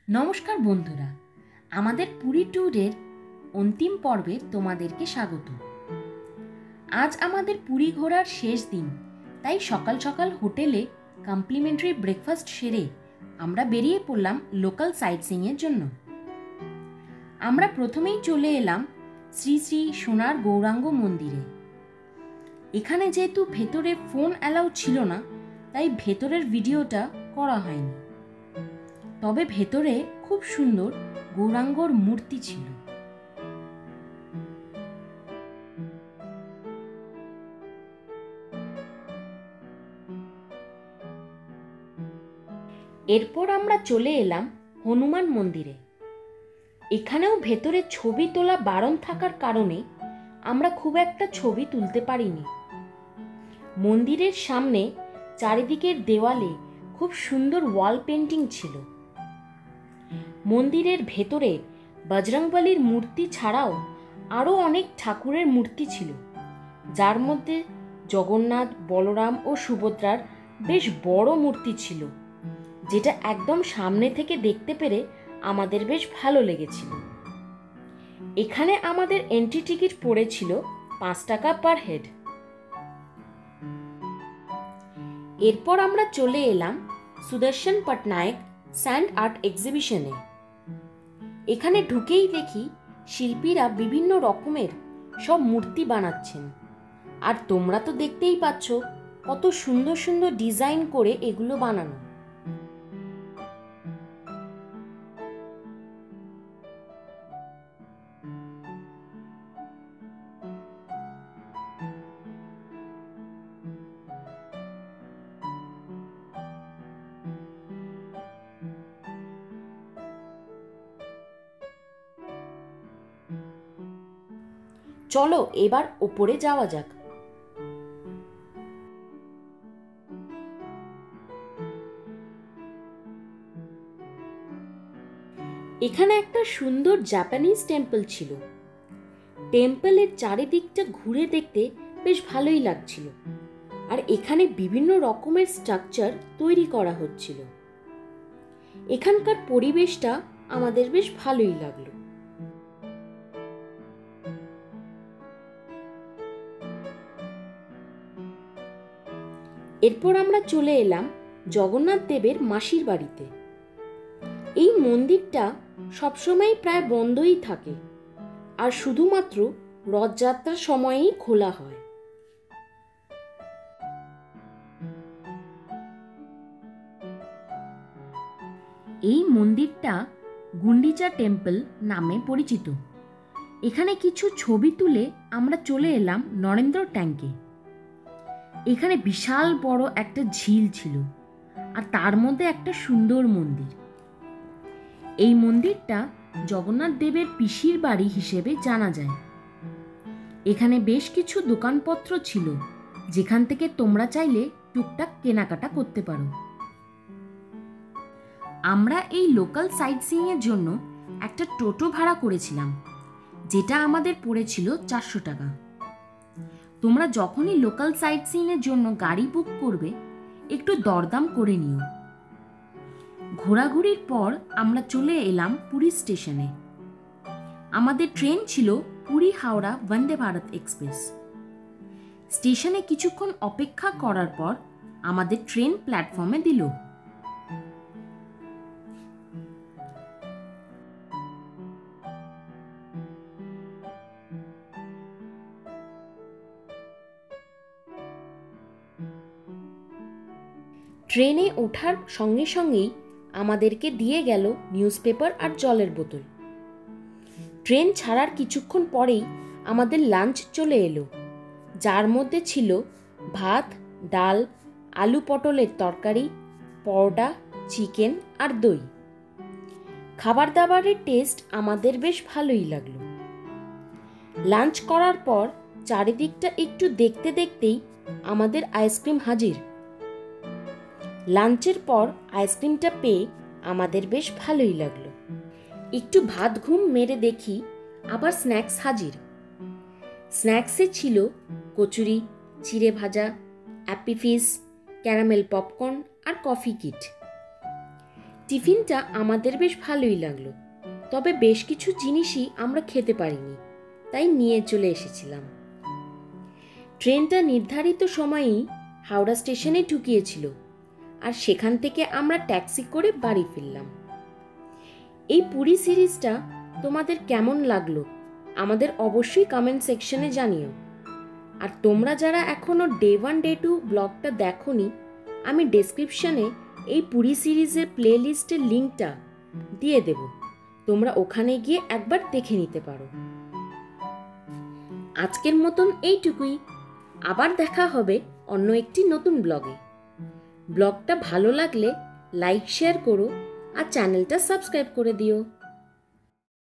নমস্কার বন্ধুরা, আমাদের পুরী ট্যুরের অন্তিম পর্বে তোমাদেরকে স্বাগত। আজ আমাদের পুরী ঘোরার শেষ দিন, তাই সকাল সকাল হোটেলে কমপ্লিমেন্টারি ব্রেকফাস্ট সেরে আমরা বেরিয়ে পড়লাম লোকাল সাইট সিইংয়ের জন্য। আমরা প্রথমেই চলে এলাম শ্রী শ্রী সোনার গৌরাঙ্গ মন্দিরে। এখানে যেহেতু ভেতরে ফোন অ্যালাউ ছিল না, তাই ভেতরের ভিডিওটা করা হয়নি। তবে ভেতরে খুব সুন্দর গৌরাঙ্গর মূর্তি ছিল। এরপর আমরা চলে এলাম হনুমান মন্দিরে। এখানেও ভেতরে ছবি তোলা বারণ থাকার কারণে আমরা খুব একটা ছবি তুলতে পারিনি। মন্দিরের সামনে চারিদিকের দেওয়ালে খুব সুন্দর ওয়াল পেন্টিং ছিল। মন্দিরের ভেতরে বজরংবলীর মূর্তি ছাড়াও আরও অনেক ঠাকুরের মূর্তি ছিল, যার মধ্যে জগন্নাথ, বলরাম ও সুভদ্রার বেশ বড় মূর্তি ছিল, যেটা একদম সামনে থেকে দেখতে পেরে আমাদের বেশ ভালো লেগেছিল। এখানে আমাদের এন্ট্রি টিকিট পড়েছিল 5 টাকা পার হেড। এরপর আমরা চলে এলাম সুদর্শন পটনায়ক স্যান্ড আর্ট এক্সিবিশনে। এখানে ঢুকেই দেখি শিল্পীরা বিভিন্ন রকমের সব মূর্তি বানাচ্ছেন, আর তোমরা তো দেখতেই পাচ্ছ কত সুন্দর সুন্দর ডিজাইন করে এগুলো বানানো। চলো এবার ওপরে যাওয়া যাক। এখানে একটা সুন্দর জাপানিজ টেম্পল ছিল। টেম্পলের চারিদিকটা ঘুরে দেখতে বেশ ভালোই লাগছিল, আর এখানে বিভিন্ন রকমের স্ট্রাকচার তৈরি করা হচ্ছিল। এখানকার পরিবেশটা আমাদের বেশ ভালোই লাগলো। এরপর আমরা চলে এলাম জগন্নাথ দেবের মাসির বাড়িতে। এই মন্দিরটা সবসময় প্রায় বন্ধই থাকে, আর শুধুমাত্র রথযাত্রার সময়েই খোলা হয়। এই মন্দিরটা গুন্ডিচা টেম্পল নামে পরিচিত। এখানে কিছু ছবি তুলে আমরা চলে এলাম নরেন্দ্র ট্যাঙ্কে। এখানে বিশাল বড় একটা ঝিল ছিল, আর তার মধ্যে একটা সুন্দর মন্দির। এই মন্দিরটা জগন্নাথ দেবের পিসির বাড়ি হিসেবে জানা যায়। এখানে বেশ কিছু দোকানপত্র ছিল, যেখান থেকে তোমরা চাইলে টুকটাক কেনাকাটা করতে পারো। আমরা এই লোকাল সাইট সিইং এর জন্য একটা টোটো ভাড়া করেছিলাম, যেটা আমাদের পড়েছিল 400 টাকা। তোমরা যখনই লোকাল সাইট সিইং এর জন্য গাড়ি বুক করবে, একটু দরদাম করে নিও। ঘোরাঘুরির পর আমরা চলে এলাম পুরী স্টেশনে। আমাদের ট্রেন ছিল পুরী হাওড়া বন্দে ভারত এক্সপ্রেস। স্টেশনে কিছুক্ষণ অপেক্ষা করার পর আমাদের ট্রেন প্ল্যাটফর্মে দিল। ট্রেনে ওঠার সঙ্গে সঙ্গেই আমাদেরকে দিয়ে গেল নিউজ পেপার আর জলের বোতল। ট্রেন ছাড়ার কিছুক্ষণ পরেই আমাদের লাঞ্চ চলে এলো, যার মধ্যে ছিল ভাত, ডাল, আলু পটলের তরকারি, পরোটা, চিকেন আর দই। খাবার দাবারের টেস্ট আমাদের বেশ ভালোই লাগলো। লাঞ্চ করার পর চারিদিকটা একটু দেখতে দেখতেই আমাদের আইসক্রিম হাজির। লাঞ্চের পর আইসক্রিমটা পেয়ে আমাদের বেশ ভালোই লাগলো। একটু ভাত ঘুম মেরে দেখি আবার স্ন্যাক্স হাজির। স্ন্যাক্সে ছিল কচুরি, চিড়ে ভাজা, অ্যাপি ফিস, ক্যারামেল পপকর্ন আর কফি কিট। টিফিনটা আমাদের বেশ ভালোই লাগলো, তবে বেশ কিছু জিনিসই আমরা খেতে পারিনি, তাই নিয়ে চলে এসেছিলাম। ট্রেনটা নির্ধারিত সময়েই হাওড়া স্টেশনে ঢুকিয়েছিল, আর সেখান থেকে আমরা ট্যাক্সি করে বাড়ি ফিরলাম। এই পুরী সিরিজটা তোমাদের কেমন লাগলো আমাদের অবশ্যই কমেন্ট সেকশনে জানিও। আর তোমরা যারা এখনও ডে 1 ডে 2 ব্লগটা দেখোনি, আমি ডেসক্রিপশনে এই পুরী সিরিজের প্লেলিস্টের লিঙ্কটা দিয়ে দেব, তোমরা ওখানে গিয়ে একবার দেখে নিতে পারো। আজকের মতন এইটুকুই, আবার দেখা হবে অন্য একটি নতুন ব্লগে। ব্লগটা ভালো লাগলে লাইক শেয়ার করো আর চ্যানেলটা সাবস্ক্রাইব করে দিও।